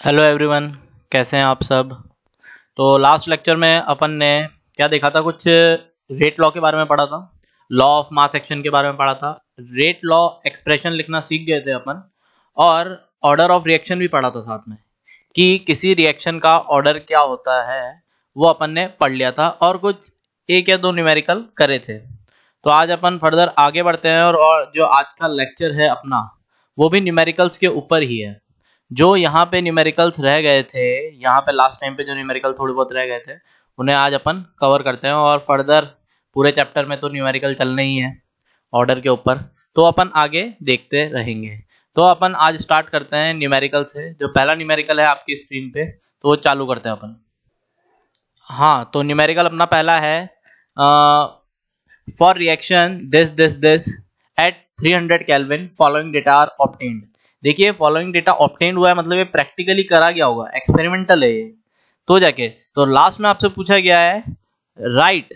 Hello everyone, कैसे हैं आप सब। तो लास्ट लेक्चर में अपन ने क्या देखा था, कुछ रेट लॉ के बारे में पढ़ा था, लॉ ऑफ मास एक्शन के बारे में पढ़ा था, रेट लॉ एक्सप्रेशन लिखना सीख गए थे अपन, और ऑर्डर ऑफ रिएक्शन भी पढ़ा था साथ में कि किसी रिएक्शन का ऑर्डर क्या होता है वो अपन ने पढ़ लिया था, और कुछ एक या दो न्यूमेरिकल करे थे। तो आज अपन फर्दर आगे बढ़ते हैं और जो आज का लेक्चर है अपना वो भी न्यूमेरिकल्स के ऊपर ही है। जो यहाँ पे न्यूमेरिकल्स रह गए थे, यहाँ पे लास्ट टाइम पे जो न्यूमेरिकल थोड़े बहुत रह गए थे उन्हें आज अपन कवर करते हैं, और फर्दर पूरे चैप्टर में तो न्यूमेरिकल चलने ही है ऑर्डर के ऊपर, तो अपन आगे देखते रहेंगे। तो अपन आज स्टार्ट करते हैं न्यूमेरिकल से। जो पहला न्यूमेरिकल है आपकी स्क्रीन पे तो वो चालू करते हैं अपन। हाँ, तो न्यूमेरिकल अपना पहला है, for reaction this at 300 kelvin following data are obtained. देखिए, फॉलोइंग डेटा ऑब्टेन्ड हुआ है मतलब ये प्रैक्टिकली करा गया होगा, एक्सपेरिमेंटल है ये। तो जाके तो लास्ट में आपसे पूछा गया है right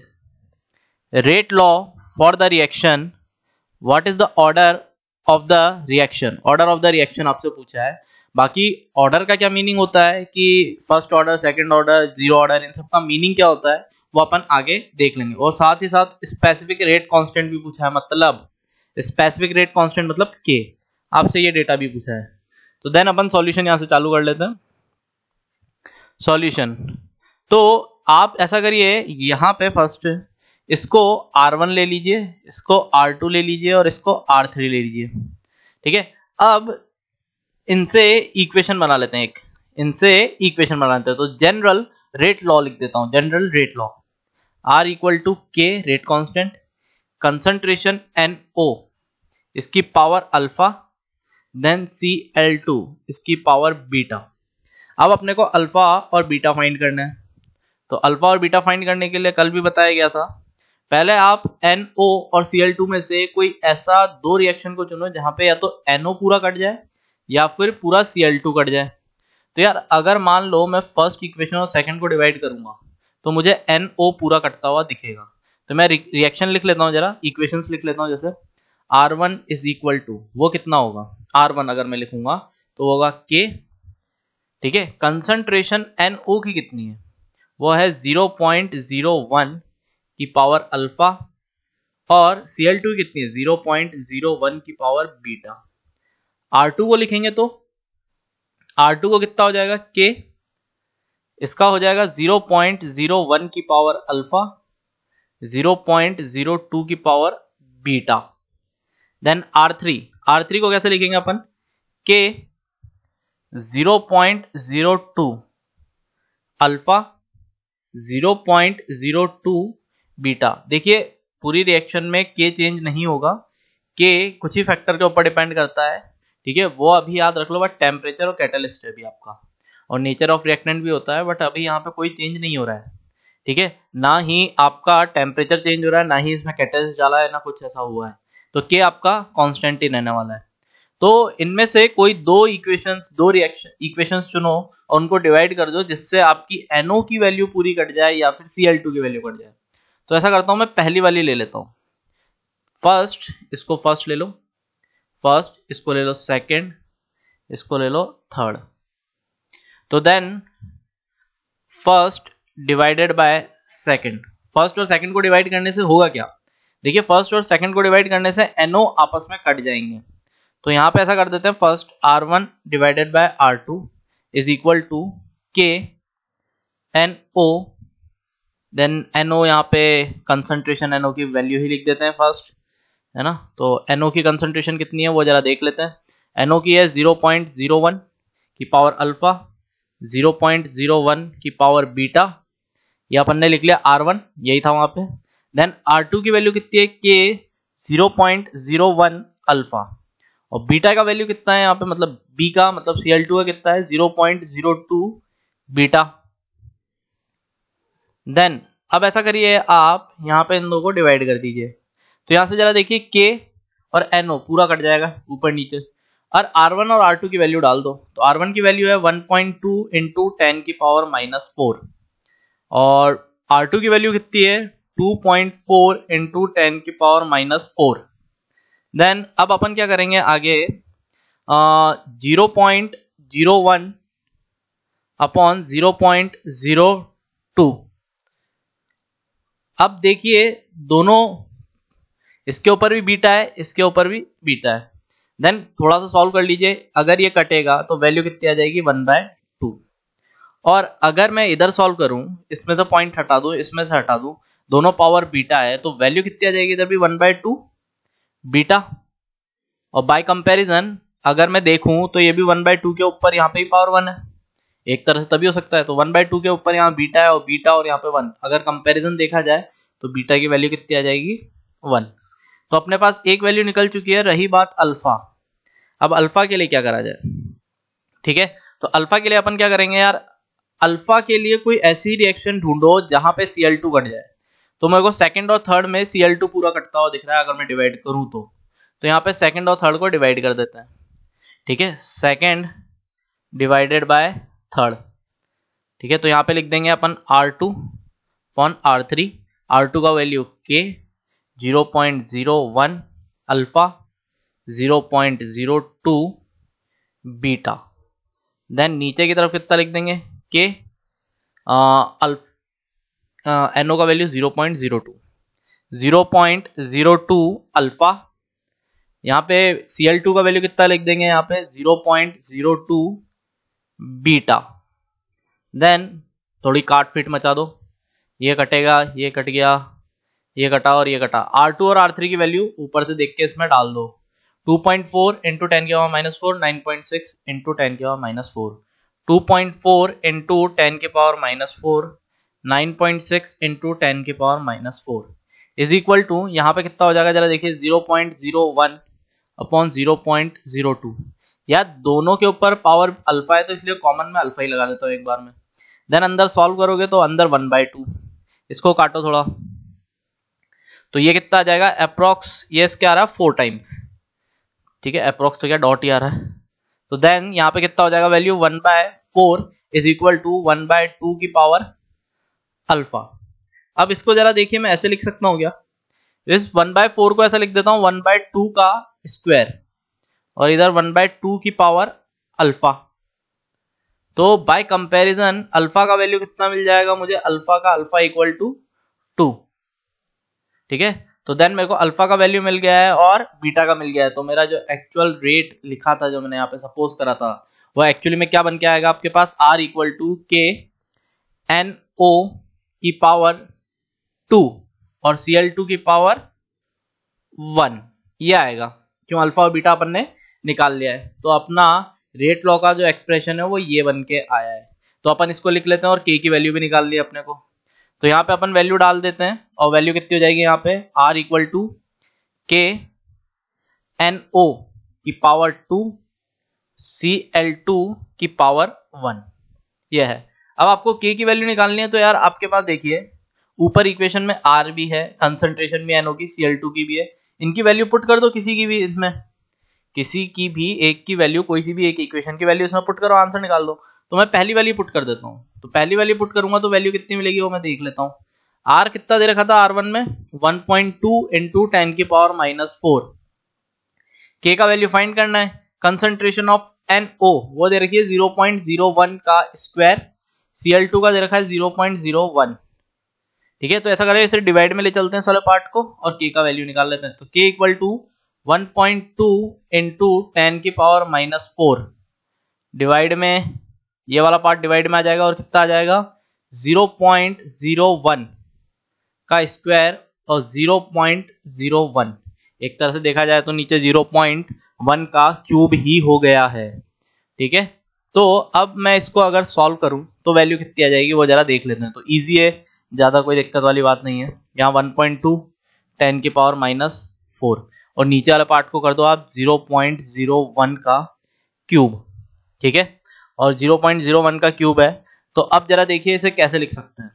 rate law for the reaction, what is the order of the reaction. Order of the reaction आपसे पूछा है। बाकी ऑर्डर का क्या मीनिंग होता है कि first order, second order, zero order, इन सब का मीनिंग क्या होता है वो अपन आगे देख लेंगे। और साथ ही साथ स्पेसिफिक रेट कांस्टेंट भी पूछा है, मतलब स्पेसिफिक रेट कांस्टेंट मतलब के, आपसे ये डेटा भी पूछा है। तो देन अपन सॉल्यूशन यहां से चालू कर लेते हैं। सॉल्यूशन, तो आप ऐसा करिए, यहाँ पे फर्स्ट इसको R1 ले लीजिए, इसको R2 ले लीजिए और इसको R3 ले लीजिए। ठीक है, अब इनसे इक्वेशन बना लेते हैं, इनसे इक्वेशन बना लेते हैं। तो जनरल रेट लॉ लिख देता हूं, general rate law, R equal to K rate constant, concentration NO इसकी पावर अल्फा, देन Cl2 इसकी पावर बीटा। अब अपने को अल्फा और बीटा फाइंड करना है। तो अल्फा और बीटा फाइंड करने के लिए कल भी बताया गया था, पहले आप NO और Cl2 में से कोई ऐसा दो रिएक्शन को चुनो जहां पे या तो NO पूरा कट जाए या फिर पूरा Cl2 कट जाए। तो यार अगर मान लो मैं फर्स्ट इक्वेशन और सेकंड को डिवाइड करूंगा तो मुझे NO पूरा कटता हुआ दिखेगा। तो मैं रिएक्शन लिख लेता हूं, जरा इक्वेशंस लिख लेता हूं। जैसे R1 इज इक्वल टू, वो कितना होगा, R1 अगर मैं लिखूंगा तो होगा K। ठीक है, कंसंट्रेशन NO की कितनी है, वो है 0.01 की पावर अल्फा, और Cl2 कितनी है 0.01 की पावर बीटा। R2 को लिखेंगे तो R2 को कितना हो जाएगा K, इसका हो जाएगा 0.01 की पावर अल्फा, 0.02 की पावर बीटा। देन R3 को कैसे लिखेंगे अपन, K 0.02 अल्फा, 0.02 बीटा। देखिए पूरी रिएक्शन में K चेंज नहीं होगा, K कुछ ही फैक्टर के ऊपर डिपेंड करता है। ठीक है, वो अभी याद रख लो, बट टेम्परेचर और कैटलिस्ट है भी आपका, और नेचर ऑफ रिएक्टेंट भी होता है, बट अभी यहाँ पे कोई चेंज नहीं हो रहा है। ठीक है, ना ही आपका टेम्परेचर चेंज हो रहा है, ना ही इसमें कैटलिस्ट डाला है, ना कुछ ऐसा हुआ है। तो K आपका कांस्टेंट ही रहने वाला है। तो इनमें से कोई दो इक्वेशंस चुनो और उनको डिवाइड कर दो जिससे आपकी NO की वैल्यू पूरी कट जाए या फिर Cl2 की वैल्यू कट जाए। तो ऐसा करता हूं, मैं पहली वाली ले लेता हूं। फर्स्ट, इसको फर्स्ट ले लो, फर्स्ट इसको ले लो, सेकंड इसको ले लो, थर्ड। तो then first divided by second, first और सेकंड को डिवाइड करने से होगा क्या, देखिए फर्स्ट और सेकंड को डिवाइड करने से NO आपस में कट जाएंगे। तो यहां पे ऐसा कर देते हैं, first R1 divided by R2 is equal to K NO, then NO यहाँ पे कंसंट्रेशन NO की वैल्यू ही लिख देते हैं फर्स्ट, है ना। तो NO की कंसंट्रेशन कितनी है वो जरा देख लेते हैं। NO की है 0.01 की पावर अल्फा, 0.01 की पावर बीटा, ये अपन ने लिख लिया R1, यही था वहां पे। देन R2 की वैल्यू कितनी है, K 0.01 अल्फा, और बीटा का वैल्यू कितना है यहाँ पे, मतलब B का मतलब Cl2 का कितना है 0.02 बीटा। देन अब ऐसा करिए, आप यहाँ पे इन दो को डिवाइड कर दीजिए। तो यहाँ से जरा देखिए K और NO पूरा कट जाएगा ऊपर नीचे, और R1 और R2 की वैल्यू डाल दो। तो R1 की वैल्यू है 1.2 इंटू 10 की पावर -4, और R2 की वैल्यू कितनी है 2.4 इंटू 10 की पावर -4। देन अब अपन क्या करेंगे आगे, 0.01 अपॉन 0.02। अब देखिए दोनों, इसके ऊपर भी बीटा है, इसके ऊपर भी बीटा है। देन थोड़ा सा सॉल्व कर लीजिए, अगर ये कटेगा तो वैल्यू कितनी आ जाएगी 1/2। और अगर मैं इधर सॉल्व करूं, इसमें से पॉइंट हटा दूं, इसमें से हटा दूं, दोनों पावर बीटा है, तो वैल्यू कितनी आ जाएगी इधर भी 1/2 बीटा। और बाय कंपैरिजन अगर मैं देखूं तो ये भी 1/2 के ऊपर यहाँ पे ही पावर 1 है, एक तरह से तभी हो सकता है। तो 1/2 के ऊपर यहाँ बीटा है और बीटा और यहाँ पे 1, अगर कंपैरिजन देखा जाए तो बीटा की वैल्यू कितनी आ जाएगी 1। तो अपने पास एक वैल्यू निकल चुकी है। रही बात अल्फा, अब अल्फा के लिए क्या करा जाए, ठीक है। तो अल्फा के लिए अपन क्या करेंगे यार, अल्फा के लिए कोई ऐसी रिएक्शन ढूंढो जहां पे Cl2 कट जाए। तो मेरे को सेकंड और थर्ड में Cl2 पूरा कटता हुआ दिख रहा है, अगर मैं डिवाइड करूं तो यहाँ पे सेकंड और थर्ड को डिवाइड कर देते हैं, ठीक है। सेकंड डिवाइडेड बाय थर्ड, ठीक है। तो यहाँ पे लिख देंगे अपन R2 अपॉन R3। R2 का value K 0.01, alpha 0.02 beta. Then नीचे की तरफ कितना लिख देंगे K NO का वैल्यू 0.02 अल्फा। यहाँ पे Cl2 का वैल्यू कितना लिख देंगे यहाँ पे 0.02 बीटा। देन थोड़ी काट फिट मचा दो, ये कटेगा, ये कट गया, ये कटा और ये कटा। R2 और R3 की वैल्यू ऊपर से देख के इसमें डाल दो। 2.4 इंटू 10 की पावर -4, 9.6 इंटू 10 की पावर -4, 2.4 इंटू 10 की पावर -4, 9.6 इंटू 10 की पावर -4 इज इक्वल टू, यहाँ पे कितना हो जाएगा जरा देखिए 0.01 अपॉन 0.02। यार दोनों के ऊपर पावर अल्फा है तो इसलिए कॉमन में अल्फा ही लगा देता हूँ एक बार में। देन अंदर सॉल्व करोगे तो अंदर 1/2, इसको काटो थोड़ा, तो ये कितना आ जाएगा अप्रोक्स, ये क्या आ रहा है 4 टाइम्स, ठीक है। अप्रोक्स तो क्या डॉट ही आ रहा है। तो देन यहाँ पे कितना हो जाएगा वैल्यू 1/4 इज इक्वल टू 1/2 की पावर अल्फा। अब इसको जरा देखिए, मैं ऐसे लिख सकता हूँ क्या, इस 1/4 को ऐसा लिख देता हूँ 1/2 का स्क्वायर और इधर 1/2 की पावर अल्फा। तो बाय कंपैरिजन अल्फा का वैल्यू कितना मिल जाएगा मुझे, अल्फा का अल्फा इक्वल टू 2, ठीक है। तो देन मेरे को अल्फा का वैल्यू मिल गया है और बीटा का मिल गया है। तो मेरा जो एक्चुअल रेट लिखा था, जो मैंने यहाँ पे सपोज करा था, वो एक्चुअली में क्या बन के आएगा आपके पास, R equal to K NO की पावर 2 और Cl2 की पावर 1, ये आएगा। क्यों, अल्फा और बीटा अपन ने निकाल लिया है। तो अपना रेट लॉ का जो एक्सप्रेशन है वो ये बन के आया है। तो अपन इसको लिख लेते हैं और K की वैल्यू भी निकाल ली अपने को। तो यहाँ पे अपन वैल्यू डाल देते हैं और वैल्यू कितनी हो जाएगी यहाँ पे, R equal to K NO की पावर 2 Cl2 की पावर 1, यह है। अब आपको K की वैल्यू निकालनी है, तो यार आपके पास देखिए ऊपर इक्वेशन में R भी है, कंसंट्रेशन भी NO की, Cl2 की भी है, इनकी वैल्यू पुट कर दो किसी की भी, इसमें किसी की भी एक की वैल्यू, कोई सी भी एक इक्वेशन की वैल्यू इसमें पुट करो, आंसर निकाल दो। तो मैं पहली वाली पुट कर देता हूँ। तो पहली वाली पुट करूंगा तो वैल्यू कितनी मिलेगी वो मैं देख लेता हूँ। R कितना दे रखा था R1 में 1.2 इंटू 10 की पावर -4। K का वैल्यू फाइंड करना है। कंसंट्रेशन ऑफ NO वो दे रखी है 0.01 का स्क्वायर, Cl2 का दे रखा है 0.01, ठीक है। तो ऐसा करें, इसे डिवाइड में ले चलते हैं सारे पार्ट को और K का वैल्यू निकाल लेते हैं। तो K इक्वल टू 1.2 इंटू 10 की पावर -4, डिवाइड में ये वाला पार्ट डिवाइड में आ जाएगा और कितना आ जाएगा 0.01 का स्क्वायर और 0.01, एक तरह से देखा जाए तो नीचे 0.1 का क्यूब ही हो गया है, ठीक है। तो अब मैं इसको अगर सॉल्व करूं तो वैल्यू कितनी आ जाएगी वो जरा देख लेते हैं। तो इजी है, ज्यादा कोई दिक्कत वाली बात नहीं है। यहाँ 1.2 10 की पावर -4 और नीचे वाले पार्ट को कर दो आप 0.01 का क्यूब, ठीक है। और 0.01 का क्यूब है। तो अब जरा देखिए इसे कैसे लिख सकते हैं।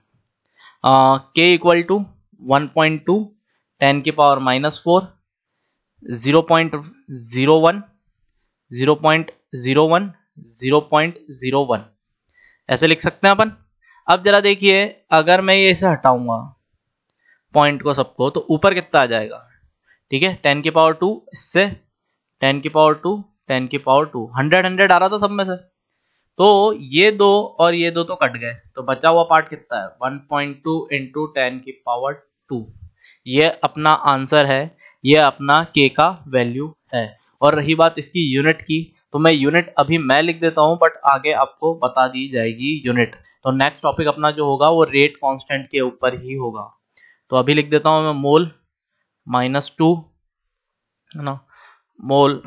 K इक्वल टू 1.2 10 की पावर -4, 0.01 0.01 0.01 ऐसे लिख सकते हैं अपन। अब जरा देखिए, अगर मैं ये इसे हटाऊंगा पॉइंट को सबको, तो ऊपर कितना आ जाएगा, ठीक है। 10 की पावर 2 इससे 10 की पावर 2 10 की पावर 2 100 100 आ रहा था सब में से, तो ये दो और ये दो तो कट गए, तो बचा हुआ पार्ट कितना है 1.2 इंटू 10 की पावर 2। ये अपना आंसर है, ये अपना k का वैल्यू है। और रही बात इसकी यूनिट की, तो मैं यूनिट अभी मैं लिख देता हूं, बट आगे आपको बता दी जाएगी यूनिट। तो नेक्स्ट टॉपिक अपना जो होगा वो रेट कांस्टेंट के ऊपर ही होगा। तो अभी लिख देता हूं मैं मोल -2 है ना, मोल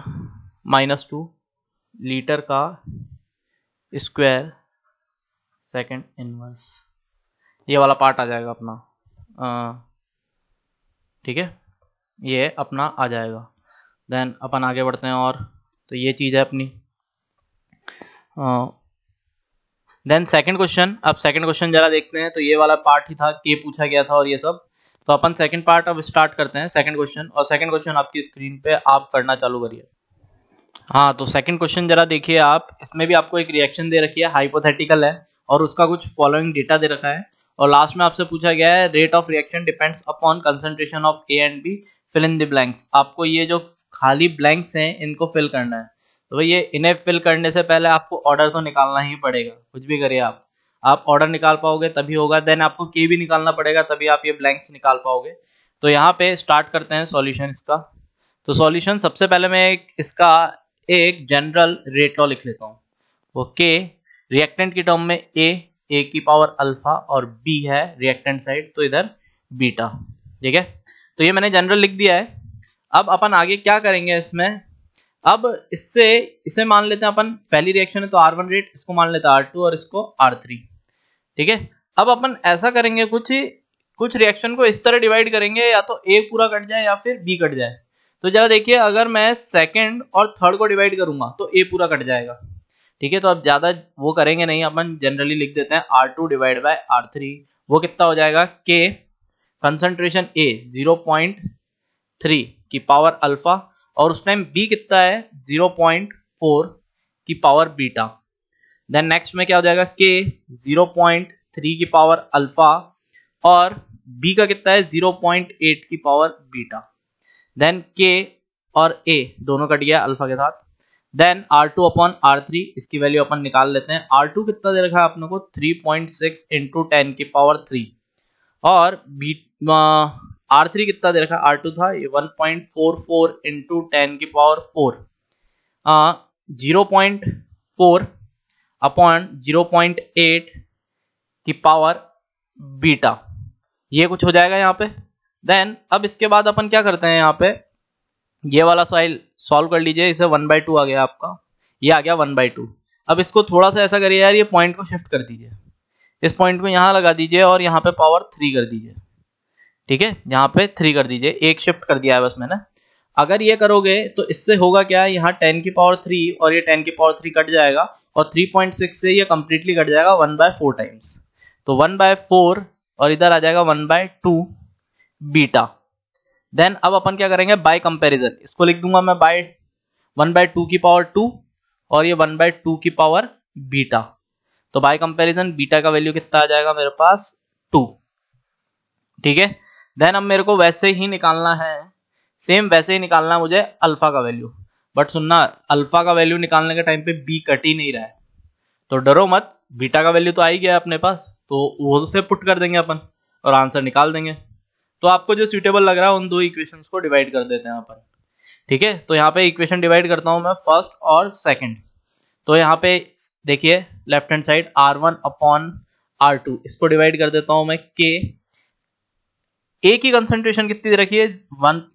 -2 लीटर का स्क्वायर सेकंड इनवर्स, ये वाला पार्ट आ जाएगा अपना। ठीक है, ये अपना आ जाएगा। देन अपन आगे बढ़ते हैं, और तो ये चीज़ है अपनी। देन सेकंड क्वेश्चन, अब सेकंड क्वेश्चन जरा देखते हैं। तो ये वाला पार्ट ही था, के पूछा गया था और ये सब। तो अपन सेकंड पार्ट अब स्टार्ट करते हैं, सेकंड क्वेश्चन। और सेकंड क्वेश्चन आपकी स्क्रीन पे आप करना चालू करिए। हाँ, तो सेकंड क्वेश्चन जरा देखिए आप। इसमें भी आपको एक रिएक्शन दे रखी है, हाइपोथेटिकल है, और उसका कुछ फॉलोइंग डेटा दे रखा है। और लास्ट में आपसे पूछा गया है rate of reaction depends upon concentration of A and B, fill in the blanks. आपको ये जो खाली ब्लैंक्स हैं इनको फिल करना है। तो भाई ये इन्हें फिल करने से पहले आपको ऑर्डर तो निकालना ही पड़ेगा, कुछ भी करिए आप ऑर्डर निकाल पाओगे तभी होगा। देन आपको के भी निकालना पड़ेगा, तभी आप ये ब्लैंक्स निकाल पाओगे। तो यहाँ पे स्टार्ट करते हैं सॉल्यूशन इसका। तो सॉल्यूशन सबसे पहले मैं इसका एक जनरल रेट लॉ लिख लेता हूँ। ओके, रिएक्टेंट की टर्म में ए की पावर अल्फा और बी है रिएक्टेंट साइड, तो इधर बीटा। ठीक है, तो ये मैंने जनरल लिख दिया है। अब अपन आगे क्या करेंगे इसमें, अब इसे मान लेते हैं अपन, पहली रिएक्शन है तो R1 रेट, इसको मान लेते हैं R2 और इसको R3। ठीक है, अब अपन ऐसा करेंगे, कुछ रिएक्शन को इस तरह डिवाइड करेंगे, या तो A पूरा कट जाए या फिर B कट जाए। तो जरा देखिए, अगर मैं सेकंड और थर्ड को डिवाइड करूंगा तो A पूरा कट जाएगा। ठीक है, तो अब ज्यादा वो करेंगे नहीं, अपन जनरली लिख देते हैं R2 डिवाइड बाय R3। वो कितना हो जाएगा, K कंसंट्रेशन A 0.3 की पावर अल्फा, और उस टाइम B कितना है 0.4 की पावर बीटा। देन नेक्स्ट में क्या हो जाएगा, K 0.3 की पावर अल्फा और B का कितना है 0.8 की पावर बीटा। देन K और A दोनों कट गया अल्फा के साथ। देन R2 अपॉन R3, इसकी वैल्यू अपन निकाल लेते हैं। R2 कितना दे रखा है अपने को 3.6 इंटू 10 की पावर 3, और R3 कितना दे रखा है, R2 था ये 1.44 इंटू 10 की पावर 4, 0.4 अपॉन 0.8 की पावर बीटा, ये कुछ हो जाएगा यहाँ पे। देन अब इसके बाद अपन क्या करते हैं, यहाँ पे ये वाला सॉल्व कर लीजिए। इसे 1/2 आ गया आपका, ये आ गया 1/2। अब इसको थोड़ा सा ऐसा करिए यार, ये पॉइंट को शिफ्ट कर दीजिए, इस पॉइंट को यहाँ लगा दीजिए और यहाँ पे पावर 3 कर दीजिए। ठीक है, यहाँ पे 3 कर दीजिए, एक शिफ्ट कर दिया है बस मैंने। अगर ये करोगे तो इससे होगा क्या, यहाँ 10 की पावर 3 और ये 10 की पावर 3 कट जाएगा, और 3.6 से ये कंप्लीटली कट जाएगा 1/4 टाइम्स। तो 1/4 और इधर आ जाएगा 1/2 बीटा। देन अब अपन क्या करेंगे, बाय कंपैरिजन, इसको लिख दूंगा मैं बाय 1/2 की पावर 2 और ये 1/2 की पावर बीटा। तो बाय कंपैरिजन बीटा का वैल्यू कितना आ जाएगा मेरे पास 2। ठीक है, देन अब मेरे को वैसे ही निकालना है, सेम वैसे ही निकालना है मुझे अल्फा का वैल्यू। बट सुनना, अल्फा का वैल्यू निकालने के टाइम पे बी कट ही नहीं रहा है, तो डरो मत, बीटा का वैल्यू तो आ ही गया अपने पास, तो वो से पुट कर देंगे अपन और आंसर निकाल देंगे। तो आपको जो सूटेबल लग रहा है उन दो इक्वेशंस को डिवाइड कर देते हैं अपन। ठीक है, तो यहाँ पे इक्वेशन डिवाइड करता हूं मैं फर्स्ट और सेकंड। तो यहाँ पे देखिए left hand side R1 upon R2, इसको डिवाइड कर देता हूं मैं K। A की कंसंट्रेशन कितनी दे रखी है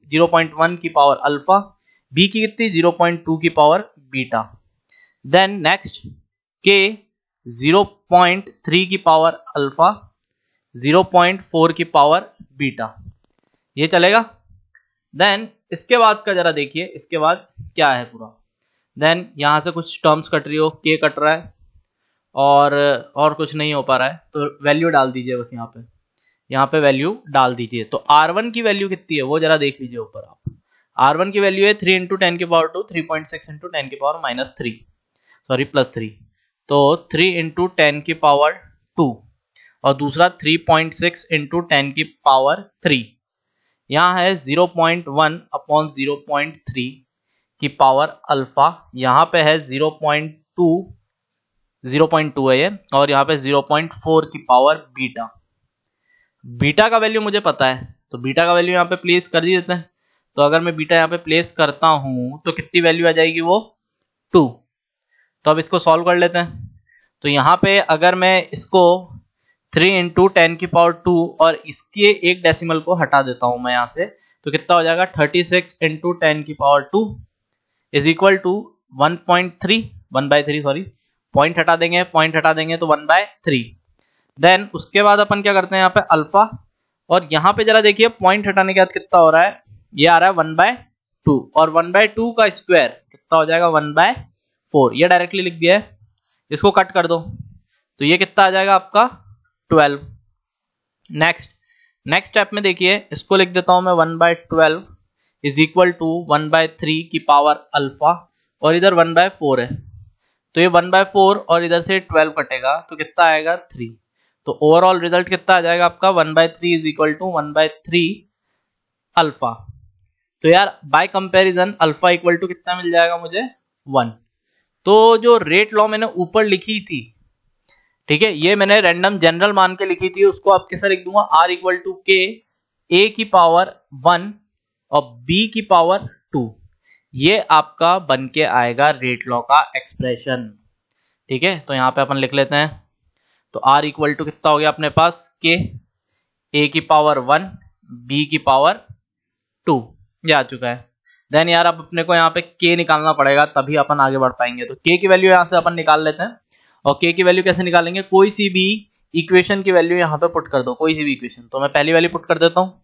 0.1 की पावर अल्फा, B की कितनी 0.2 की power beta. Then next K 0.3 की पावर अल्फा, 0.4 की पावर बीटा, ये चलेगा। देन इसके बाद का जरा देखिए, इसके बाद क्या है पूरा। देन यहां से कुछ टर्म्स कट रही हो, K कट रहा है और कुछ नहीं हो पा रहा है, तो वैल्यू डाल दीजिए बस यहाँ पे वैल्यू डाल दीजिए। तो R1 की वैल्यू कितनी है वो जरा देख लीजिए ऊपर आप। R1 की वैल्यू है 3 इंटू 10 की पावर 2, 3.6 इंटू 10 की पावर -3, सॉरी +3। तो 3 इंटू 10 की पावर 2 और दूसरा 3.6 इंटू 10 की पावर 3। यहाँ है 0.1 अपॉन 0.3 की पावर अल्फा, यहाँ पे है 0.2 0.2 है ये, और यहाँ पे 0.4 की पावर बीटा। बीटा का वैल्यू मुझे पता है, तो बीटा का वैल्यू यहाँ पे प्लेस कर दी देते हैं। तो अगर मैं बीटा यहाँ पे प्लेस करता हूं तो कितनी वैल्यू आ जाएगी, वो 2। तो अब इसको सॉल्व कर लेते हैं। तो यहाँ पे अगर मैं इसको 3 इंटू 10 की पावर 2 और इसके एक डेसिमल को हटा देता हूं मैं यहाँ से, तो कितना हो जाएगा 36 इंटू 10 की power 2 is equal to 1/3 sorry, point हटा देंगे, तो 1/3। देन उसके बाद अपन क्या करते हैं यहाँ पे अल्फा, और यहाँ पे जरा देखिए पॉइंट हटाने के बाद कितना हो रहा है, ये आ रहा है 1/2, और 1/2 का स्क्वायर कितना हो जाएगा 1/4। ये डायरेक्टली लिख दिया है, इसको कट कर दो तो ये कितना आ जाएगा आपका 12। नेक्स्ट स्टेप में देखिए, इसको लिख देता हूं मैं 1/12 इज इक्वल टू 1/3 की पावर अल्फा, और इधर 1/4 है, तो ये 1/4 और इधर से 12 कटेगा तो कितना आएगा 3। तो ओवरऑल रिजल्ट कितना आ जाएगा आपका 1/3 इज इक्वल टू 1/3 अल्फा। तो यार by comparison alpha equal to कितना मिल जाएगा मुझे 1। तो जो रेट लॉ मैंने ऊपर लिखी थी, ठीक है, ये मैंने रैंडम जनरल मान के लिखी थी, उसको आप कैसे लिख दूंगा, आर इक्वल टू के ए की पावर 1 और बी की पावर 2। ये आपका बन के आएगा रेट लॉ का एक्सप्रेशन। ठीक है, तो यहां पे अपन लिख लेते हैं। तो आर इक्वल टू कितना हो गया अपने पास, के ए की पावर 1 बी की पावर 2, ये आ चुका है। देन यार अब अपने को यहाँ पे के निकालना पड़ेगा, तभी अपन आगे बढ़ पाएंगे। तो के की वैल्यू यहाँ से अपन निकाल लेते हैं। और के की वैल्यू कैसे निकालेंगे, कोई सी भी इक्वेशन की वैल्यू यहाँ पे पुट कर दो, कोई सी भी इक्वेशन। तो मैं पहली वाली पुट कर देता हूँ।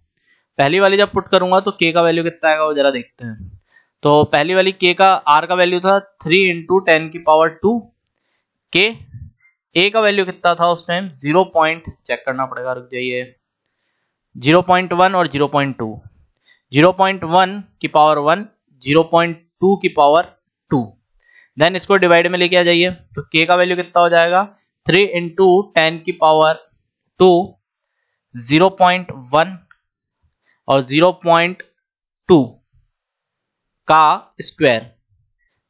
पहली वाली जब पुट करूंगा तो के का वैल्यू कितना आएगा वो जरा देखते हैं। तो पहली वाली के का आर का वैल्यू था 3 इंटू 10 की पावर 2 के। ए का वैल्यू कितना था उस टाइम, 0 पॉइंट चेक करना पड़ेगा, रुक जाइए, 0.1 और 0.2। 0.1 की पावर 1, 0.2 की पावर 2। देन इसको डिवाइड में लेके आ जाइए, तो k का वैल्यू कितना हो जाएगा 3 इंटू 10 की पावर 2, 0.1 और 0.2 का स्क्वायर।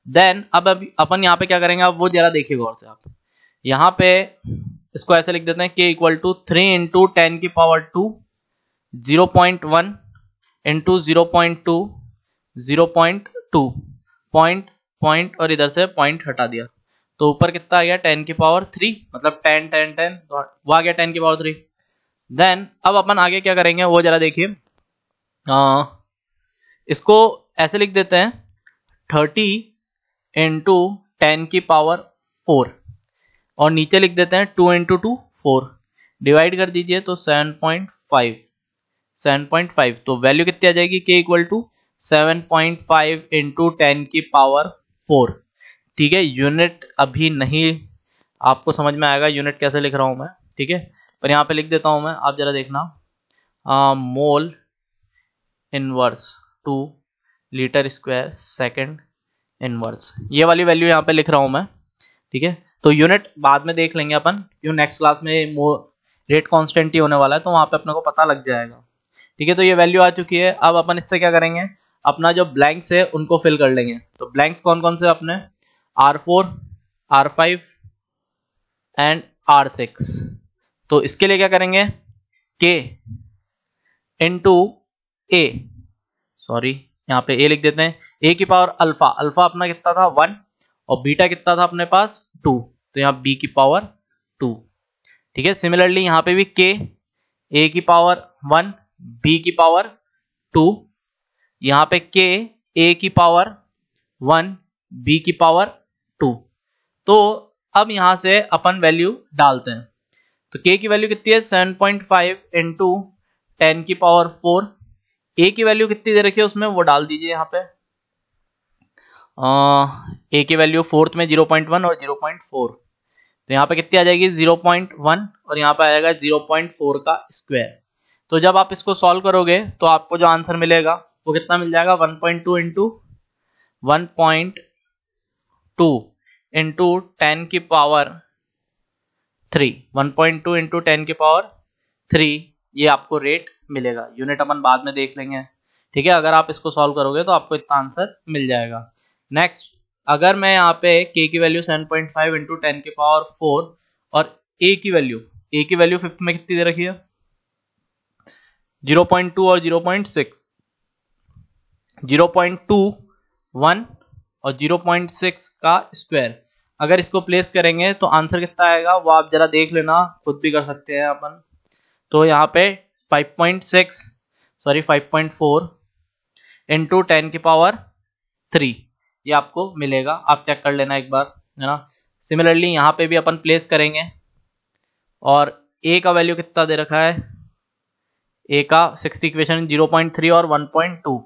देन अब अपन यहाँ पे क्या करेंगे, अब वो जरा देखिए गौर से आप। यहाँ पे इसको ऐसे लिख देते हैं, k इक्वल टू 3 इंटू 10 की पावर 2, 0.1 इंटू 0.2, 0.2 पॉइंट और इधर से पॉइंट हटा दिया, तो ऊपर कितना आ गया 10 की पावर 3, मतलब 10 10 10 वो आ गया 10 की पावर 3। देन अब अपन आगे क्या करेंगे वो जरा देखिए। इसको ऐसे लिख देते हैं 30 इंटू 10 की पावर 4, और नीचे लिख देते हैं 2 इंटू 2 4, डिवाइड कर दीजिए तो 7.5। तो वैल्यू कितनी आ जाएगी, k इक्वल टू 7.5 इंटू 10 की पावर 4। ठीक है, यूनिट अभी नहीं आपको समझ में आएगा यूनिट कैसे लिख रहा हूं मैं, ठीक है, पर यहाँ पे लिख देता हूं मैं, आप जरा देखना। Mole inverse 2 litre square second inverse, ये वाली वैल्यू यहाँ पे लिख रहा हूं मैं। ठीक है, तो यूनिट बाद में देख लेंगे अपन, क्यों नेक्स्ट क्लास में रेट कांस्टेंट ही होने वाला है, तो वहां पे अपने को पता लग जाएगा। ठीक है, तो ये वैल्यू आ चुकी है। अब अपन इससे क्या करेंगे, अपना जो ब्लैंक्स है उनको फिल कर लेंगे। तो ब्लैंक्स कौन कौन से अपने, R4, R5 एंड R6। तो इसके लिए क्या करेंगे, K इंटू ए, सॉरी यहाँ पे A लिख देते हैं, A की पावर अल्फा, अल्फा अपना कितना था 1 और बीटा कितना था अपने पास 2, तो यहाँ B की पावर 2। ठीक है, सिमिलरली यहाँ पे भी K, A की पावर 1 B की पावर 2, यहाँ पे K A की पावर 1 B की पावर 2। तो अब यहां से अपन वैल्यू डालते हैं। तो K की वैल्यू कितनी है 7.5 इंटू 10 की पावर 4, A की वैल्यू कितनी दे रखी है उसमें वो डाल दीजिए यहाँ पे। A की वैल्यू फोर्थ में 0.1 और 0.4, तो यहाँ पे कितनी आ जाएगी 0.1 और यहाँ पे आ जाएगा 0.4 का स्क्वायर। तो जब आप इसको सॉल्व करोगे तो आपको जो आंसर मिलेगा वो कितना मिल जाएगा 1.2 इंटू 1.2 इंटू 10 की पावर 3, 1.2 इंटू 10 की पावर 3, ये आपको रेट मिलेगा। यूनिट अपन बाद में देख लेंगे। ठीक है, अगर आप इसको सॉल्व करोगे तो आपको इतना आंसर मिल जाएगा। नेक्स्ट अगर मैं यहाँ पे k की वैल्यू 7.5 इंटू 10 की पावर 4 और a की वैल्यू फिफ्थ में कितनी दे रखी है 0.2 और 0.6, 0.2 1 और 0.6 का स्क्वायर, अगर इसको प्लेस करेंगे तो आंसर कितना आएगा वो आप जरा देख लेना, खुद भी कर सकते हैं अपन। तो यहाँ पे 5.4 इंटू 10 की पावर 3 ये आपको मिलेगा, आप चेक कर लेना एक बार, है ना। सिमिलरली यहाँ पे भी अपन प्लेस करेंगे और a का वैल्यू कितना दे रखा है, a का 6th इक्वेशन 0.3 और 1.2,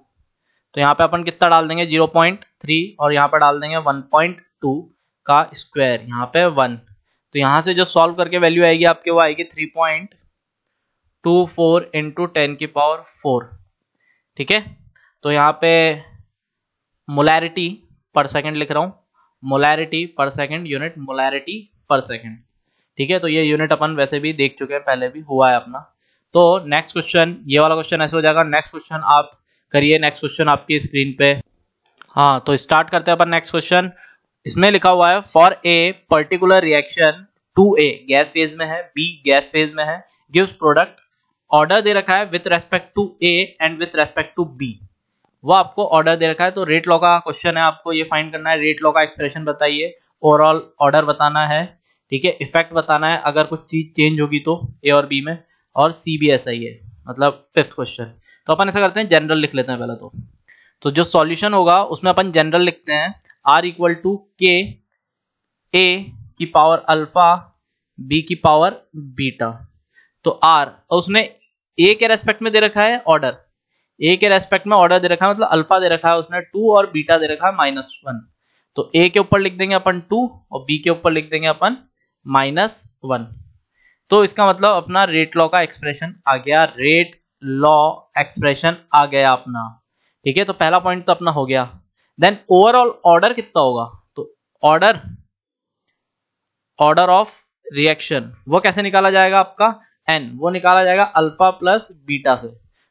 तो यहाँ पे अपन कितना डाल देंगे 0.3 और यहाँ पे डाल देंगे 1.2 का स्क्वायर, यहाँ पे 1, तो यहाँ से जो सॉल्व करके वैल्यू आएगी आपके वो आएगी 3.24 इंटू 10 की पावर 4, ठीक है। तो यहाँ पे मोलैरिटी पर सेकंड लिख रहा हूँ, मोलैरिटी पर सेकंड, यूनिट मोलैरिटी पर सेकंड, ठीक है। तो ये यूनिट अपन वैसे भी देख चुके हैं, पहले भी हुआ है अपना। तो नेक्स्ट क्वेश्चन, ये वाला क्वेश्चन ऐसे हो जाएगा। नेक्स्ट क्वेश्चन आप करिए, नेक्स्ट क्वेश्चन आपकी स्क्रीन पे। हाँ, तो स्टार्ट करते हैं अपन नेक्स्ट क्वेश्चन। इसमें लिखा हुआ है for a particular reaction 2A gas phase में है, B गैस फेज में है, गिव्स प्रोडक्ट, ऑर्डर दे रखा है with respect to A and with respect to B, वो आपको ऑर्डर दे रखा है। तो रेट लॉ का क्वेश्चन है, आपको ये फाइंड करना है, रेट लॉ का एक्सप्रेशन बताइए, ओवरऑल ऑर्डर बताना है, ठीक है, इफेक्ट बताना है अगर कुछ चीज चेंज होगी तो A और B में, और C भी ऐसा ही है, मतलब 5th क्वेश्चन। तो अपन ऐसा करते हैं, जनरल लिख लेते हैं पहले तो जो सॉल्यूशन होगा उसमें अपन जनरल लिखते हैं R equal to K A की पावर अल्फा B की पावर बीटा। तो R और उसने A के रेस्पेक्ट में दे रखा है ऑर्डर, A के रेस्पेक्ट में ऑर्डर दे रखा है, मतलब अल्फा दे रखा है उसने 2 और बीटा दे रखा है -1, तो A के ऊपर लिख देंगे अपन 2 और B के ऊपर लिख देंगे अपन -1। तो इसका मतलब अपना रेट लॉ का एक्सप्रेशन आ गया, रेट लॉ एक्सप्रेशन आ गया अपना, ठीक है। तो पहला पॉइंट तो अपना हो गया। देन ओवरऑल ऑर्डर कितना होगा, तो ऑर्डर ऑफ रिएक्शन वो कैसे निकाला जाएगा आपका, n वो निकाला जाएगा अल्फा प्लस बीटा से।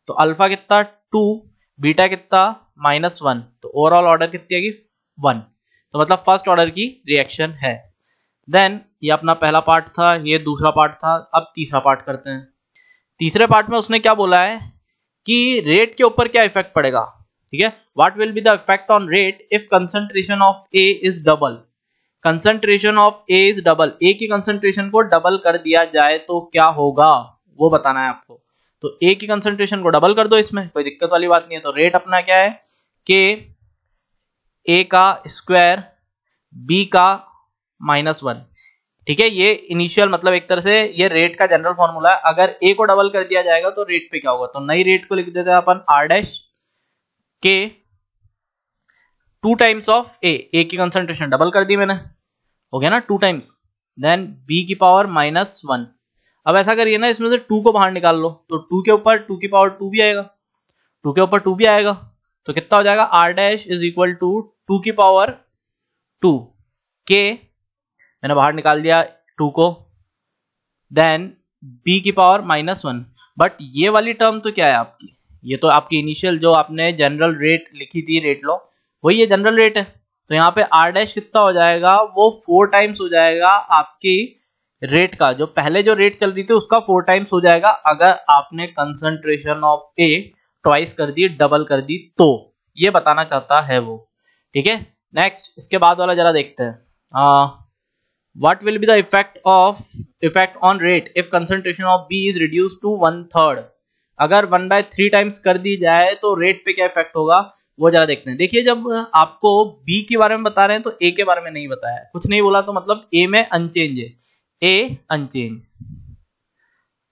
तो अल्फा कितना 2, बीटा कितना -1, तो ओवरऑल ऑर्डर कितनी आएगी 1, तो मतलब फर्स्ट ऑर्डर की रिएक्शन है। देन ये अपना पहला पार्ट था, ये दूसरा पार्ट था। अब तीसरा पार्ट करते हैं। तीसरे पार्ट में उसने क्या बोला है कि रेट के ऊपर क्या इफेक्ट पड़ेगा, ठीक है। What will be the effect on rate if concentration of A is double, concentration of A is double, A की कंसंट्रेशन को डबल कर दिया जाए तो क्या होगा वो बताना है आपको। तो ए की कंसंट्रेशन को डबल कर दो, इसमें कोई दिक्कत वाली बात नहीं है। तो रेट अपना क्या है कि ए का स्क्वायर बी का -1, ठीक है। ये इनिशियल मतलब एक तरह से ये रेट का जनरल फॉर्मूला है। अगर ए को डबल कर दिया जाएगा तो रेट पे क्या होगा, तो नई रेट को लिख देते हैं अपन r डैश के 2 टाइम्स ऑफ ए की कंसंट्रेशन डबल कर दी मैंने, हो गया ना 2 टाइम्स, देन बी की पावर -1। अब ऐसा करिए ना, इसमें से 2 को बाहर निकाल लो, तो 2 के ऊपर 2 की पावर 2 भी आएगा, 2 के ऊपर 2 भी आएगा, तो कितना हो जाएगा r dash is equal to 2 की पावर 2 के, मैंने बाहर निकाल दिया 2 को, देन b की पावर -1। बट ये वाली टर्म तो क्या है आपकी, ये तो आपकी इनिशियल जो आपने जनरल रेट लिखी थी रेट लॉ, वही ये जनरल रेट है। तो यहाँ पे r डैश कितना हो जाएगा, वो 4 टाइम्स हो जाएगा आपकी रेट का, जो पहले जो रेट चल रही थी उसका 4 टाइम्स हो जाएगा अगर आपने कंसंट्रेशन ऑफ ए ट्वाइस कर दी, डबल कर दी, तो ये बताना चाहता है वो, ठीक है। नेक्स्ट इसके बाद वाला जरा देखते हैं। What will be the effect on rate if concentration of B is reduced to 1/3? अगर 1/3 टाइम्स कर दी जाए तो रेट पे क्या इफेक्ट होगा वो जरा देखते हैं। देखिए, जब आपको B के बारे में बता रहे हैं तो A के बारे में नहीं बताया है, कुछ नहीं बोला, तो मतलब A में अनचेंज है, A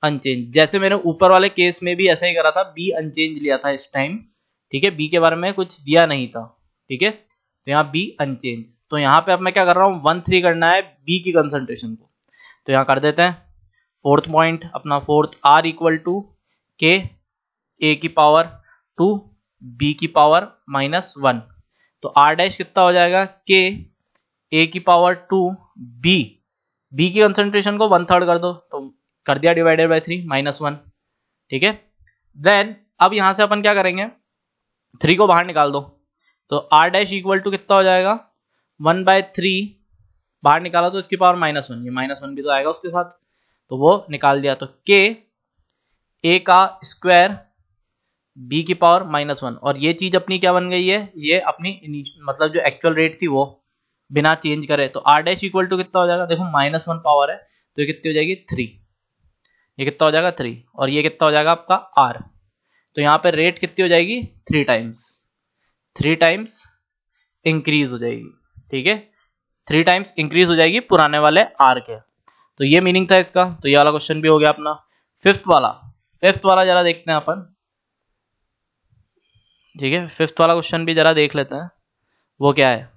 अनचेंज, जैसे मैंने ऊपर वाले केस में भी ऐसा ही करा था, B अनचेंज लिया था इस टाइम, ठीक है। B के बारे में कुछ दिया नहीं था, ठीक है, तो यहाँ B अनचेंज। तो यहाँ पे अब मैं क्या कर रहा हूँ, 1/3 करना है B की कंसंट्रेशन को, तो यहाँ कर देते हैं। फोर्थ पॉइंट अपना, फोर्थ R इक्वल टू के A की पावर 2 B की पावर -1, तो R डैश कितना हो जाएगा, के A की पावर 2 B की कंसंट्रेशन को 1/3 कर दो, तो कर दिया डिवाइडेड बाय 3 -1, ठीक है। देन अब यहां से अपन क्या करेंगे, 3 को बाहर निकाल दो, तो R डैश इक्वल टू कितना हो जाएगा, 1/3 बाहर निकाला तो इसकी पावर -1, ये -1 भी तो आएगा उसके साथ, तो वो निकाल दिया। तो k a का स्क्वायर b की पावर -1, और ये चीज अपनी क्या बन गई है, ये अपनी मतलब जो एक्चुअल रेट थी वो बिना चेंज करे। तो r डैश इक्वल टू कितना हो जाएगा, देखो -1 पावर है तो ये कितनी हो जाएगी 3, ये कितना हो जाएगा 3, और ये कितना हो जाएगा आपका r। तो यहाँ पे रेट कितनी हो जाएगी 3 टाइम्स इंक्रीज हो जाएगी, ठीक है, 3 टाइम्स इंक्रीज हो जाएगी पुराने वाले r के। तो ये मीनिंग था इसका। तो ये वाला क्वेश्चन भी हो गया अपना। फिफ्थ वाला जरा देखते हैं अपन, ठीक है, फिफ्थ वाला क्वेश्चन भी जरा देख लेते हैं वो क्या है।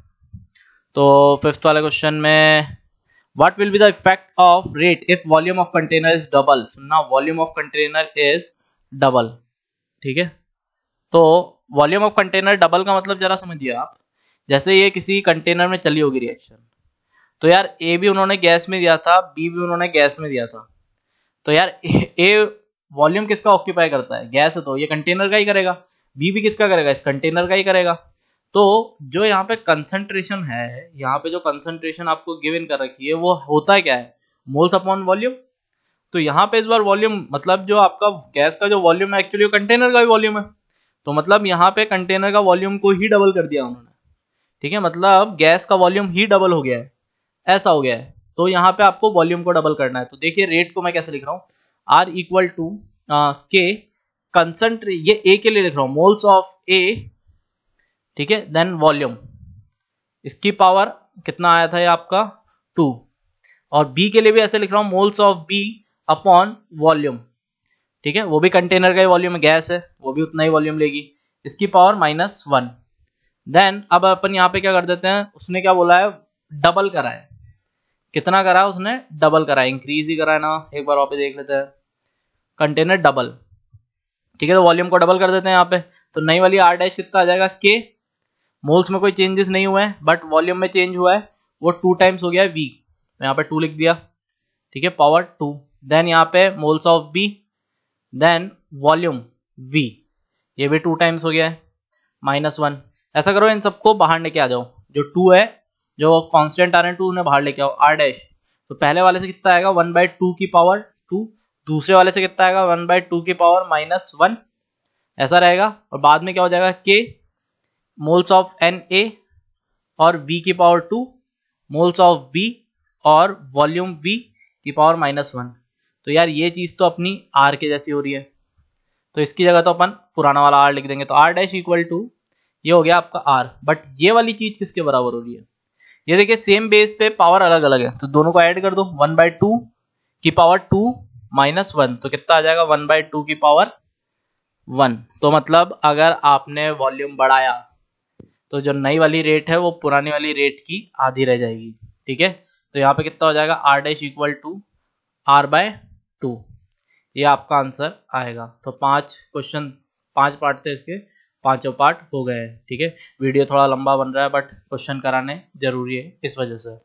तो फिफ्थ वाले क्वेश्चन में what will be the effect of rate if volume of container is double. सुनना, volume of container is double, ठीक है। तो वॉल्यूम ऑफ कंटेनर डबल का मतलब जरा समझिए आप, जैसे ये किसी कंटेनर में चली होगी रिएक्शन, तो यार ए भी उन्होंने गैस में दिया था, बी भी उन्होंने गैस में दिया था, तो यार ए वॉल्यूम किसका ऑक्यूपाई करता है, गैस है, तो ये कंटेनर का ही करेगा, बी भी किसका करेगा, इस कंटेनर का ही करेगा। तो जो यहाँ पे कंसंट्रेशन है, यहाँ पे जो कंसंट्रेशन आपको गिवन कर रखी है वो होता है क्या है, मोल्स अपॉन वॉल्यूम। तो यहाँ पे इस बार वॉल्यूम मतलब जो आपका गैस का जो वॉल्यूम है एक्चुअली कंटेनर का भी वॉल्यूम है, तो मतलब यहाँ पे कंटेनर का वॉल्यूम को ही डबल कर दिया उन्होंने, ठीक है, मतलब गैस का वॉल्यूम ही डबल हो गया है, ऐसा हो गया है। तो यहाँ पे आपको वॉल्यूम को डबल करना है। तो देखिए रेट को मैं कैसे लिख रहा हूँ, R इक्वल टू के कंसंट्रे, ये ए के लिए लिख रहा हूँ, मोल्स ऑफ ए, ठीक है, देन वॉल्यूम, इसकी पावर कितना आया था ये आपका 2, और बी के लिए भी ऐसे लिख रहा हूँ, moles of B upon volume, ठीक है, वो भी कंटेनर का ही वॉल्यूम है, गैस है, वो भी उतना ही वॉल्यूम लेगी, इसकी पावर -1। देन अब अपन यहाँ पे क्या कर देते हैं, उसने क्या बोला है, डबल करा है, कितना करा है उसने, डबल करा है, इंक्रीज ही करा है ना, एक बार वापस देख लेते हैं, कंटेनर डबल, ठीक है, तो वॉल्यूम को डबल कर देते हैं यहाँ पे। तो नई वाली R डैश कितना आ जाएगा, के मोल्स में कोई चेंजेस नहीं हुए हैं बट वॉल्यूम में चेंज हुआ है, वो 2 टाइम्स हो गया है V, तो यहाँ पे 2 लिख दिया, ठीक है, पावर 2। देन यहाँ पे moles of B, then volume V, ये भी 2 टाइम्स हो गया है, -1। ऐसा करो इन सबको बाहर लेके आ जाओ, जो 2 है, जो कांस्टेंट आ रहे हैं 2 उन्हें बाहर लेके आओ, R डैश, तो पहले वाले से कितना आएगा 1/2 की पावर 2, दूसरे वाले से कितना आएगा 1/2 की पावर -1, ऐसा रहेगा। और बाद में क्या हो जाएगा, K मोल्स ऑफ Na और V की पावर 2, मोल्स ऑफ B और वॉल्यूम V की पावर -1। तो यार ये चीज तो अपनी R के जैसी हो रही है, तो इसकी जगह तो अपन पुराना वाला R लिख देंगे। तो R डैश इक्वल टू, ये हो गया आपका R, बट ये वाली चीज किसके बराबर हो रही है, ये देखिए सेम बेस पे पावर अलग अलग है, तो दोनों को ऐड कर दो, 1/2 की पावर 2 -1, तो कितना आ जाएगा 1/2 की पावर 1। तो मतलब अगर आपने वॉल्यूम बढ़ाया तो जो नई वाली रेट है वो पुरानी वाली रेट की आधी रह जाएगी, ठीक है। तो यहाँ पे कितना हो जाएगा, R dash equal to R/2, ये आपका आंसर आएगा। तो 5 क्वेश्चन, 5 पार्ट थे इसके, 5 पार्ट हो गए हैं, ठीक है। वीडियो थोड़ा लंबा बन रहा है बट क्वेश्चन कराने जरूरी है इस वजह से,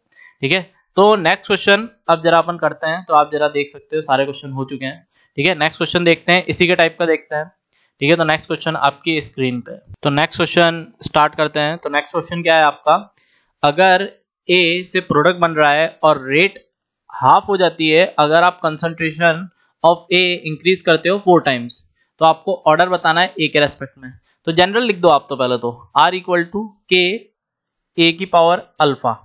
ठीक है। तो नेक्स्ट क्वेश्चन अब जरा अपन करते हैं, तो आप जरा देख सकते हो सारे क्वेश्चन हो चुके हैं, ठीक है। नेक्स्ट क्वेश्चन देखते हैं, इसी के टाइप का देखते हैं, ठीक है। तो नेक्स्ट क्वेश्चन आपकी स्क्रीन पे, तो नेक्स्ट क्वेश्चन स्टार्ट करते हैं। तो नेक्स्ट क्वेश्चन क्या है आपका, अगर ए से प्रोडक्ट बन रहा है और रेट हाफ हो जाती है अगर आप कंसंट्रेशन ऑफ ए इंक्रीज करते हो 4 टाइम्स, तो आपको ऑर्डर बताना है ए के रेस्पेक्ट में। तो जनरल लिख दो आप, तो पहले तो R इक्वल टू के ए की पावर अल्फा,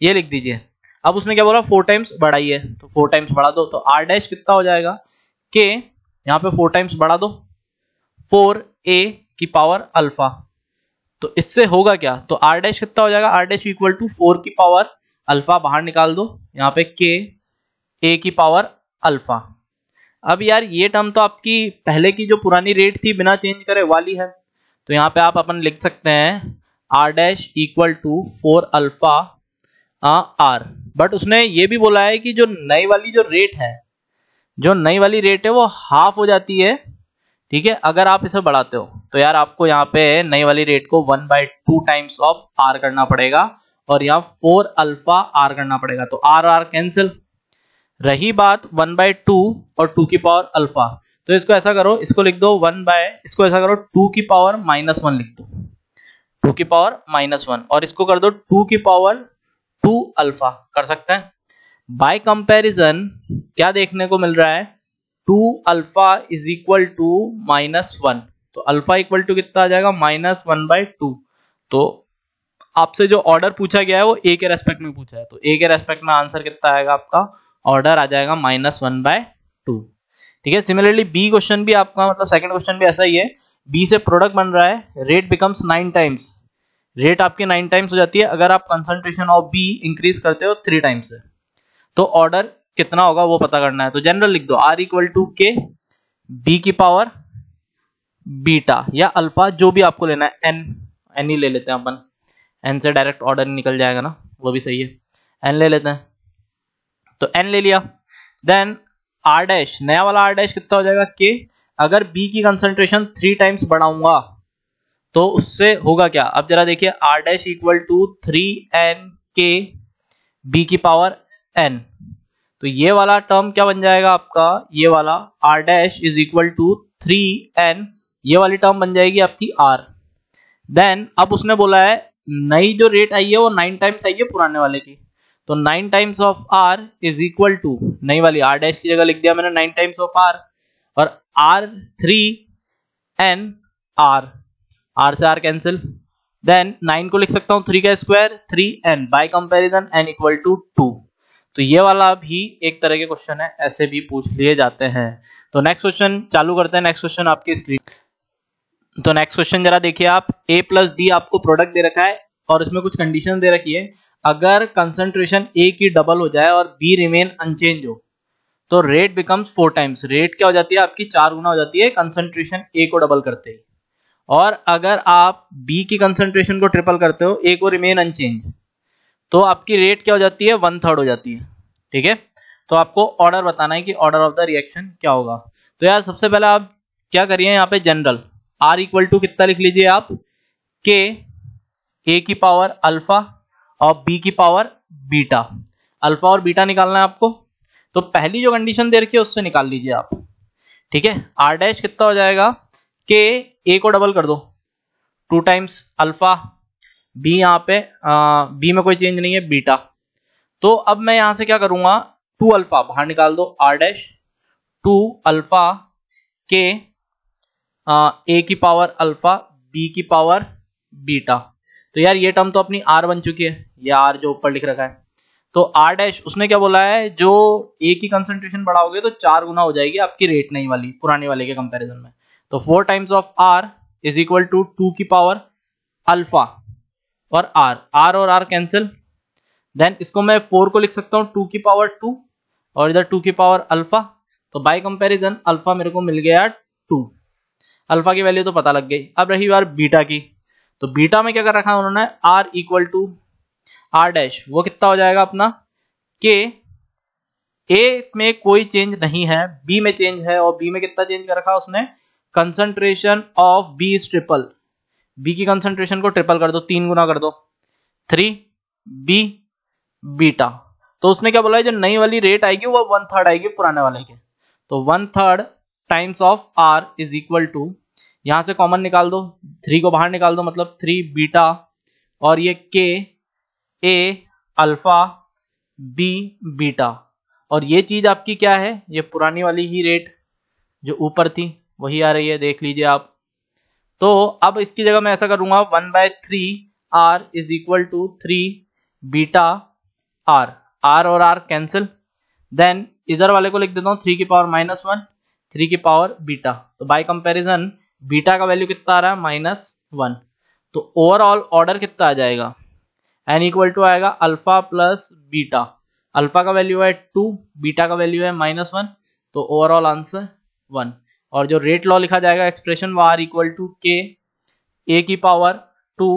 ये लिख दीजिए। अब उसने क्या बोला, 4 टाइम्स बढ़ाइए, तो 4 टाइम्स बढ़ा दो, तो R डैश कितना हो जाएगा, के यहाँ पे 4 टाइम्स बढ़ा दो, 4a की पावर अल्फा, तो इससे होगा क्या, तो R डैश कितना हो जाएगा, R डैश इक्वल टू 4 की पावर अल्फा, बाहर निकाल दो, यहाँ पे k a की पावर अल्फा। अब यार ये टर्म तो आपकी पहले की जो पुरानी रेट थी बिना चेंज करे वाली है, तो यहाँ पे आप अपन लिख सकते हैं R dash equal to 4 alpha R, but उसने ये भी बोला है कि जो नई वाली जो रेट है, जो नई वाली रेट है वो हाफ हो जाती है, ठीक है, अगर आप इसे बढ़ाते हो। तो यार आपको यहाँ पे नई वाली रेट को 1/2 टाइम्स ऑफ R करना पड़ेगा और यहाँ 4 अल्फा R करना पड़ेगा, तो R कैंसिल। रही बात 1/2 और 2 की पावर अल्फा, तो इसको ऐसा करो, इसको लिख दो इसको ऐसा करो 2 की पावर -1 लिख दो, 2 की पावर -1 और इसको कर दो 2 की पावर 2 अल्फा, कर सकते हैं। बाय कंपैरिजन क्या देखने को मिल रहा है, 2 अल्फा इज इक्वल टू -1, तो अल्फा इक्वल टू कितना आ जाएगा, -1/2। तो आपसे जो ऑर्डर पूछा गया है वो ए के रेस्पेक्ट में पूछा है, तो ए के रेस्पेक्ट में आंसर कितना आएगा, आपका ऑर्डर आ जाएगा -1/2। ठीक है। सिमिलरली बी क्वेश्चन भी आपका मतलब सेकंड क्वेश्चन भी ऐसा ही है। बी से प्रोडक्ट बन रहा है, रेट बिकम्स 9 टाइम्स, रेट आपकी 9 टाइम्स हो जाती है अगर आप कंसंट्रेशन ऑफ बी इंक्रीज करते हो 3 टाइम्स से। तो ऑर्डर कितना होगा वो पता करना है, तो जनरल लिख दो आर इक्वल टू के बी की पावर बीटा या अल्फा, जो भी आपको लेना है, एन ही ले लेते हैं अपन, एन से डायरेक्ट ऑर्डर निकल जाएगा ना, वो भी सही है, एन ले लेते हैं। तो एन ले लिया, देन आर डैश, नया वाला आर डैश कितना हो जाएगा, के। अगर बी की कंसंट्रेशन 3 टाइम्स बढ़ाऊंगा तो उससे होगा क्या, अब जरा देखिए, are dash equal to 3n के बी की पावर n, तो ये वाला टर्म क्या बन जाएगा आपका, ये वाला R dash is equal to 3n, ये वाली टर्म बन जाएगी आपकी आर। देन अब उसने बोला है नई जो रेट आई है वो 9 टाइम्स आई है पुराने वाले की, तो 9 times of R is equal to, नई वाली आर डैश की जगह लिख दिया मैंने 9 टाइम्स ऑफ आर, और आर 3n आर, आर से आर कैंसिल, देन 9 को लिख सकता हूं 3 का square 3n, by comparison n equal to 2। तो ये वाला भी एक तरह के क्वेश्चन है, ऐसे भी पूछ लिए जाते हैं। तो नेक्स्ट क्वेश्चन चालू करते हैं, नेक्स्ट क्वेश्चन आपकी स्क्रीन। तो नेक्स्ट क्वेश्चन जरा देखिए आप, a प्लस बी आपको प्रोडक्ट दे रखा है और इसमें कुछ कंडीशन दे रखी है, अगर कंसंट्रेशन a की डबल हो जाए और b रिमेन अनचेंज हो तो रेट बिकम्स 4 टाइम्स, रेट क्या हो जाती है आपकी 4 गुना हो जाती है कंसंट्रेशन a को डबल करते ही, और अगर आप B की कंसंट्रेशन को ट्रिपल करते हो, A को रिमेन अनचेंज, तो आपकी रेट क्या हो जाती है, 1/3 हो जाती है। ठीक है। तो आपको ऑर्डर बताना है कि ऑर्डर ऑफ द रिएक्शन क्या होगा। तो यार सबसे पहले आप क्या करिए, यहाँ पे जनरल R इक्वल टू कितना लिख लीजिए आप, के A की पावर अल्फा और B की पावर बीटा, अल्फा और बीटा निकालना है आपको। तो पहली जो कंडीशन दे रखी है उससे निकाल लीजिए आप। ठीक है। R डैश कितना हो जाएगा, के ए को डबल कर दो 2 टाइम्स अल्फा, बी यहाँ पे बी में कोई चेंज नहीं है बीटा, तो अब मैं यहां से क्या करूंगा, 2 अल्फा बाहर निकाल दो, आर डैश 2 अल्फा के ए की पावर अल्फा बी की पावर बीटा। तो यार ये टर्म तो अपनी आर बन चुकी है, ये आर जो ऊपर लिख रखा है। तो आर डैश उसने क्या बोला है, जो ए की कंसंट्रेशन बढ़ाओगे तो 4 गुना हो जाएगी आपकी रेट, नई वाली पुरानी वाले के कंपैरिजन में। तो 4 times of R is equal to 2 की पावर अल्फा और आर, आर और आर कैंसिल, देन इसको मैं 4 को लिख सकता हूं 2 की पावर 2 और इधर 2 की पावर अल्फा, तो बाय कंपैरिजन अल्फा मेरे को मिल गया 2, अल्फा की वैल्यू तो पता लग गई। अब रही बार बीटा की, तो बीटा में क्या कर रखा है उन्होंने, R equal to R dash, वो कितना हो जाएगा अपना, के ए में कोई चेंज नहीं है, बी में चेंज है, और बी में कितना चेंज कर रखा उसने, concentration of B is triple, B की कंसंट्रेशन को ट्रिपल कर दो, 3 गुना कर दो, 3 बी बीटा। तो उसने क्या बोला है, जो नई वाली रेट आएगी वो 1/3 आएगी पुराने वाले के, तो 1/3 times of R is equal to, यहां से कॉमन निकाल दो, 3 को बाहर निकाल दो, मतलब 3 बीटा और ये के ए अल्फा बी बीटा, और ये चीज आपकी क्या है, ये पुरानी वाली ही रेट जो ऊपर थी वही आ रही है, देख लीजिए आप। तो अब इसकी जगह मैं ऐसा करूंगा 1/3 R is equal to 3 beta R, R और आर कैंसिल, देन इधर वाले को लिख देता हूं 3 की पावर -1 3 की पावर बीटा, तो बाय कंपैरिजन बीटा का वैल्यू कितना आ रहा है, -1। तो ओवरऑल ऑर्डर कितना आ जाएगा, एन इक्वल टू आएगा अल्फा प्लस बीटा, अल्फा का वैल्यू है 2, बीटा का वैल्यू है -1, तो ओवरऑल आंसर 1। और जो रेट लॉ लिखा जाएगा एक्सप्रेशन, वो आर इक्वल टू के ए की पावर 2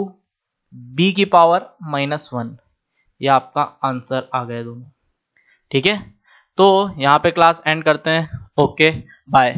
बी की पावर -1, ये आपका आंसर आ गए दोनों। ठीक है। तो यहाँ पे क्लास एंड करते हैं, ओके बाय।